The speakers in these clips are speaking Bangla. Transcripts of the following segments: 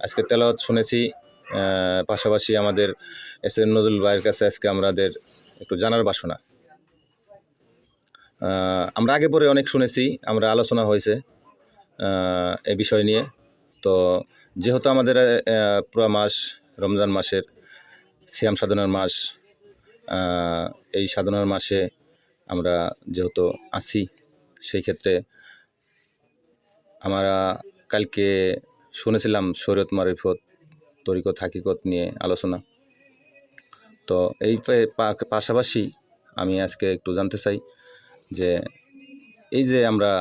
আজকে তেলাওয়াত শুনেছি। পাশাপাশি আমাদের এস এম নজরুল ভাইয়ের কাছে আজকে আমাদের একটু জানার বাসনা। আমরা আগে পরে অনেক শুনেছি, আমরা আলোচনা হয়েছে এই বিষয় নিয়ে। তো যেহেতু আমাদের পুরো মাস রমজান মাসের সিয়াম সাধনার মাস, এই সাধনার মাসে আমরা যেহেতু আছি, সেই ক্ষেত্রে আমরা কালকে শুনেছিলাম শরীয়ত মারিফত তরিকত হাকিকত নিয়ে আলোচনা। তো এই পাশাপাশি আমি আজকে একটু জানতে চাই যে এই যে আমরা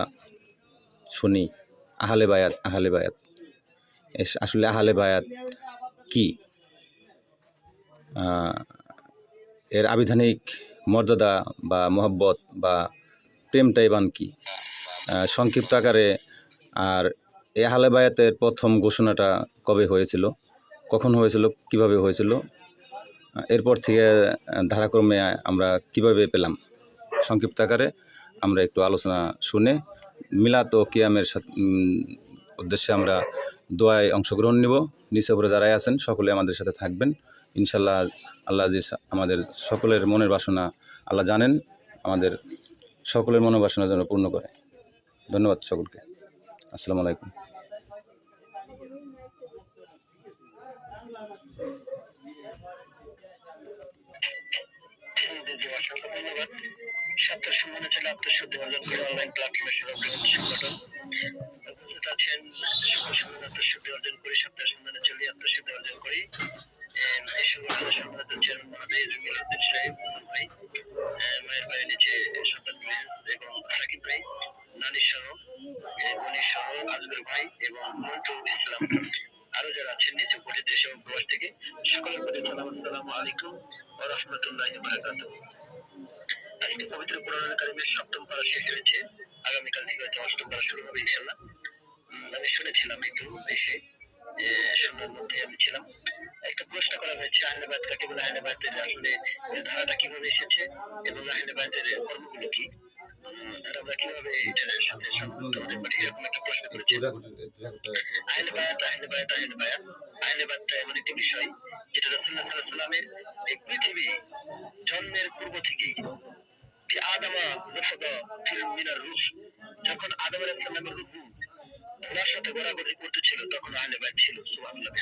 শুনি আহলে বায়াত আসলে আহলে বায়াত কি, এর আবিধানিক মর্যাদা বা মহব্বত বা প্রেমটাই বান কি, সংক্ষিপ্ত আকারে। আর এই আহলে বায়াতের প্রথম ঘোষণাটা কবে হয়েছিল, কখন হয়েছিল, কিভাবে হয়েছিল, এরপর থেকে ধারাক্রমে আমরা কিভাবে পেলাম, সংক্ষিপ্ত আকারে আমরা একটু আলোচনা শুনে মিলাদ ও কিয়ামের উদ্দেশ্যে আমরা দোয়ায় অংশগ্রহণ নিব। নিচে উপরে যারাই আছেন সকলে আমাদের সাথে থাকবেন ইনশাল্লাহ। আল্লাহ আজিজ আমাদের সকলের মনের বাসনা আল্লাহ জানেন, আমাদের সকলের মনের বাসনা যেন পূর্ণ করে। ধন্যবাদ সকলকে। আসসালামু আলাইকুম। অসংখ্য ধন্যবাদ। সপ্তাহ সম্মানে ছিল আত্মশুদ্ধি অর্জন করে অনলাইন প্ল্যাটফর্মের সংগঠন আছেন সকল সম্মান আত্মশুদ্ধি অর্জন করি, সপ্তাহ সম্মানে চলি আত্মশুদ্ধি অর্জন করি। এই সংগঠনের সম্মানিত চেয়ারম্যান মহোদয় জমিরুদ্দিন সাহেব ভাই, মায়ের বাড়ি নিচে সন্তান এবং সাকিব ভাই, নানি সহ গণি সহ আজগর ভাই এবং মন্টু ইসলাম, আরো যারা আছেন নিচে উপরে দেশ এবং প্রবাস থেকে সকলের প্রতি সালাম, আসসালামু আলাইকুম ওয়া রাহমাতুল্লাহি ওয়া বারাকাতুহু। আজকে পবিত্র কোরআন কারীমের সপ্তম পারা শেষ হয়েছে, আগামীকাল থেকে হয়তো অষ্টম পারা শুরু হবে ইনশাআল্লাহ। আমি শুনেছিলাম একটু এসে শোনার মধ্যে আমি ছিলাম। একটা প্রশ্ন করা হয়েছে আহলে বায়াত কাকে বলে, আহলে বায়াতের আসলে ধারাটা কিভাবে এসেছে এবং আহলে বায়াতের কর্মগুলো কি, আমরা কিভাবে এটার সাথে সম্পৃক্ত হতে পারি, এরকম একটা প্রশ্ন করেছে। আহলে বায়াত এমন একটি বিষয় যেটা রাসূলুল্লাহ সাল্লাল্লাহু আলাইহি ওয়াসাল্লামের এই পৃথিবী জন্মের পূর্ব থেকেই, যে আদমা রফদা ফিল মিনার রূহ, যখন আদম আলাইহিস সালামের রূহ ওনার সাথে ঘোরাঘুরি করতেছিল তখন আহলে বায়াত ছিল। সুবহানাল্লাহ।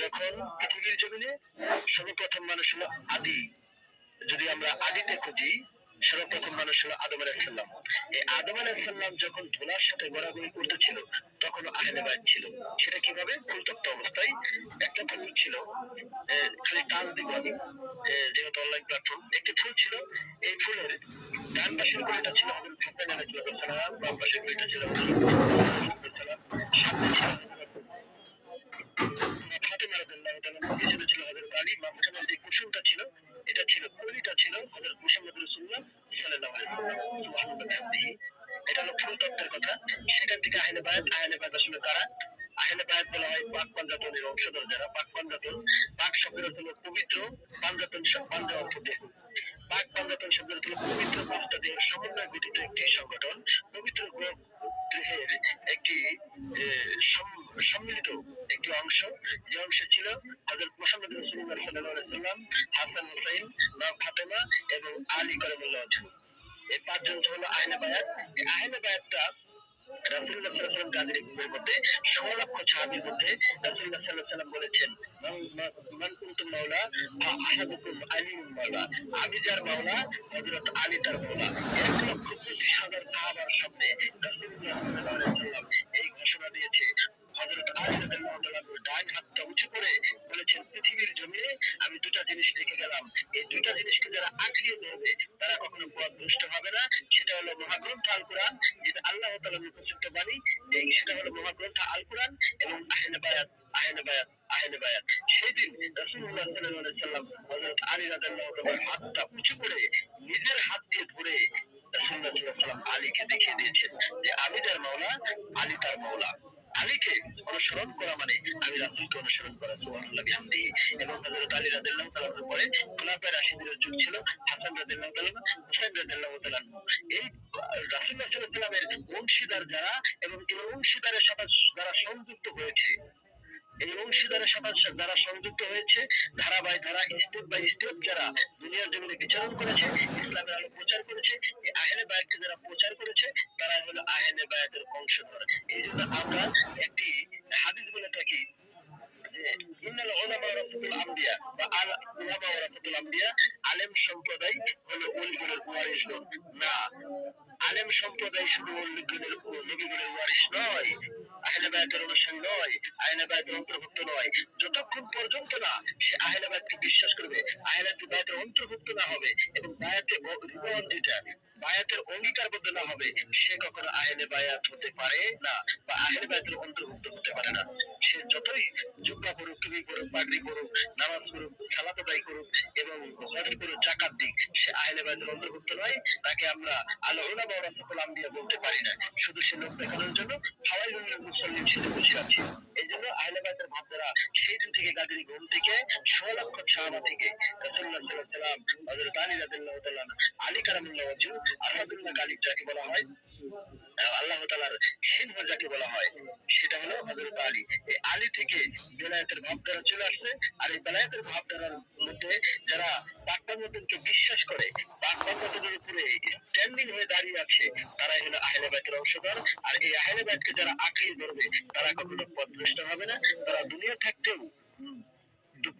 যখন পৃথিবীর জমিনে সর্বপ্রথম মানুষ হলো আদি, যদি আমরা আদিতে খুঁজি সর্বপ্রথম মানুষ হলো আদম আলাইহিস সালাম। এই আদম আলাইহিস সালাম যখন ধুলার সাথে ঘোরাঘুরি করতেছিল তখন আহলে বায়াত ছিল। সেটা কিভাবে? ফুলতপ্ত অবস্থায় একটা ফুল ছিল, খালি টান দিব আমি, যেহেতু অনলাইন প্ল্যাটফর্ম, একটি ফুল ছিল। এই ফুলের ডান পাশের গুলিটা ছিল হযরত হাসান আলাইহিস সালাম, বাম পাশের গুলিটা ছিল হযরত সামনে ছিল ফাতেমা রাদিয়াল্লাহু তাআলা, পিছনে ছিল হযরত আলী, মাঝখানে যে কুসুমটা ছিল এটা ছিল কলিটা ছিল হযরত মুহাম্মদ রাসূলুল্লাহ সাল্লাল্লাহু আলাইহি ওয়াসাল্লাম। সুবহানাল্লাহ। এটা হলো ফুল তত্ত্বের কথা। সেখান থেকে আহলে বায়াত আসলে কারা? আহলে বায়াত বলা হয় পাক পাঞ্জাতনের অংশধর যারা। পাক পাঞ্জাতন, পাক শব্দের অর্থ হলো পবিত্র, পাঞ্জাতন পাঞ্জা অর্থ দেহ। পাক পাঞ্জাতন শব্দের অর্থ হলো পবিত্র পাঁচটা দেহের সমন্বয় গঠিত একটি সংগঠন। পবিত্র দেহের একটি সম্মিলিত একটি অংশ, যে অংশ ছিল হযরত মুহাম্মদ রাসূলুল্লাহ সাল্লাল্লাহু আলাইহি ওয়াসাল্লাম, হাসান হুসাইন, মা ফাতেমা এবং আলী কারামাল্লাহু ওয়াজহু। এই পাঁচজন হলো আহলে বায়াত। এই আহলে বায়াতটা রাসূলুল্লাহ সাল্লাল্লাহু আলাইহি ওয়াসাল্লাম কাদের গ্রুপের মধ্যে 16 লক্ষ সাহাবীর মধ্যে রাসূলুল্লাহ সাল্লাল্লাহু আলাইহি ওয়াসাল্লাম বলেছেন, মান কুনতুম মাওলা আহাদুকুম আলীউল মাওলা, আমি যার মাওলা হযরত আলী তার মাওলা। 1,25,000 সাহাবার সামনে রাসূলুল্লাহ সাল্লাল্লাহু আলাইহি ওয়াসাল্লাম এই ঘোষণা দিয়েছে। হযরত আলী রাদিয়াল্লাহু তাআলা ডান হাতটা উঁচু করে বলেছেন, পৃথিবীর জমিনে আমি দুটা জিনিস রেখে গেলাম, এই দুটা জিনিসকে যারা আঁকড়িয়ে ধরবে তারা কখনো পথভ্রষ্ট হবে না। সেটা হলো মহাগ্রন্থ আল কোরআন, যেটা আল্লাহ তাআলার মুখস্থিত বাণী, সেটা হলো মহাগ্রন্থ আল কোরআন এবং আহলে বায়াত। সেদিন রাসূলুল্লাহ সাল্লাল্লাহু আলাইহি ওয়াসাল্লাম হযরত আলী রাদিয়াল্লাহু তাআলার হাতটা উঁচু করে নিজের হাত দিয়ে ধরে রাসূলুল্লাহ সাল্লাল্লাহু আলাইহি ওয়াসাল্লাম আলীকে দেখিয়ে দিয়েছেন যে আমি যার মাওলা আলী তার মাওলা। আলীকে অনুসরণ করা মানে আমি রাসূলকে অনুসরণ করা। সুবহানাল্লাহ। এবং হযরত আলী রাদিয়াল্লাহু তাআলার পরে খোলাফায়ে রাশিদুনের যুগ ছিল, হাসান রাদিয়াল্লাহু তাআলা, হুসাইন রাদিয়াল্লাহু তাআলা। এই রাসূলুল্লাহ সাল্লাল্লাহু আলাইহি ওয়াসাল্লামের অংশীদার যারা এবং এই অংশীদারের সাথে যারা সংযুক্ত হয়েছে এই অংশীদারের সাথে যারা সংযুক্ত হয়েছে, ধারা বাই ধারা, স্টেপ বাই স্টেপ যারা দুনিয়ার জমিনে বিচরণ করেছে, ইসলামের আলো প্রচার করেছে, এই আহলে বায়াতকে যারা প্রচার করেছে, তারা হলো আহলে বায়াতের বংশধর। এই জন্য আমরা একটি হাদিস বলে থাকি যে ইন্নাল উলামা ওয়ারাসাতুল আম্বিয়া বা আল উলামা ওয়ারাসাতুল আম্বিয়া, আলেম সম্প্রদায় হলো ওলিগণের ওয়ারিসগণ। না, আলেম সম্প্রদায় শুধু ওলিগণের নবীগণের ওয়ারিস নয়, আহলে বায়াতের অনুসারী নয়, আহলে বায়াতের অন্তর্ভুক্ত নয়। যতক্ষণ পর্যন্ত না সে আহলে বায়াতকে বিশ্বাস করবে, আহলে বায়াতের অন্তর্ভুক্ত না হবে এবং বায়াতে রিবন যেটা বায়াতের অঙ্গীকারবদ্ধ না হবে, সে কখনো আহলে বায়াত হতে পারে না বা আহলে বায়াতের অন্তর্ভুক্ত হতে পারে না। সে যতই জুব্বা করুক, টুপি করুক, পাগড়ি করুক, নামাজ করুক, সালাত আদায় করুক এবং হজ করুক, জাকাত দিক, সে আহলে বায়াতের অন্তর্ভুক্ত নয়। তাকে আমরা আল উলামা ওয়ারাসাতুল আম্বিয়া বলতে পারি না। শুধু সে লোক দেখানোর জন্য ফাওয়াইলুল মুসাল্লিম হিসেবে বসে আছে। এই জন্য আহলে বায়াতের ভাবধারা সেই দিন থেকে গাজীর ঘুম থেকে ১৬ লক্ষ সাহাবা থেকে রাসূলুল্লাহ সাল্লাল্লাহু আলাইহি ওয়াসাল্লাম, হযরত আলী রাদিয়াল্লাহু তাআলা, আলী কারামুল্লাহ ওয়াজহু, আহমদুল্লাহ গালিব যাকে বলা হয়, আল্লাহ তাআলার সিংহ যাকে বলা হয়, সেটা হলো হযরত আলী। এই আলী থেকে বেলায়েতের ভাবধারা চলে আসছে। আর এই বেলায়েতের ভাবধারার মধ্যে যারা পাকবান্ধাদেরকে বিশ্বাস করে, পাকবান্ধাদের উপরে স্ট্যান্ডিং হয়ে দাঁড়িয়ে আছে, তারাই হলো আহলে বায়াতের অংশধর। আর এই আহলে বায়াতকে যারা আঁকড়ে ধরবে, তারা কখনো পথভ্রষ্ট হবে না। তারা দুনিয়া থাকতেও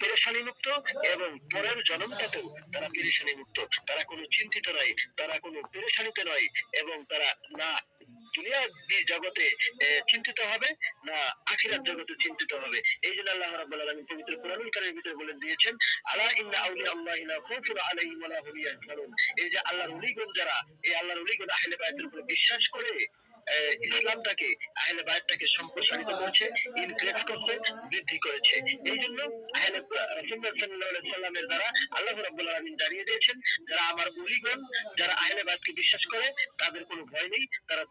পেরেশানি মুক্ত এবং পরের জন্মটাতেও তারা পেরেশানি মুক্ত। তারা কোনো চিন্তিত নয়, তারা কোনো পেরেশানিতে নয় এবং তারা না দুনিয়া জগতে চিন্তিত হবে, না আখিরাত জগতে চিন্তিত হবে। এই জন্য আল্লাহ রাব্বুল আলামিন পবিত্র কোরআনুল কারীমের ভিতরে বলে দিয়েছেন, আলা ইন্না আউলিয়া আল্লাহি লা খাউফুন আলাইহিম ওয়া লা হুম ইয়াহজানুন। এই যে আল্লাহর ওলিগণ যারা, এই আল্লাহর ওলিগণ আহলে বায়াতের উপরে বিশ্বাস করে ইসলামটাকে, আহলে বায়াতটাকে সম্প্রসারিত করেছে, ইনক্রিজ করছে, বৃদ্ধি করেছে। এই জন্য আহলে রাসূলুল্লাহ সাল্লাল্লাহু আলাইহি সাল্লামের দ্বারা আল্লাহ রাব্বুল আলামিন দাঁড়িয়ে দিয়েছেন, যারা আমার ওলিগণ, যারা আহলে বায়াতকে বিশ্বাস করে, তাদের কোনো ভয় নেই, তারা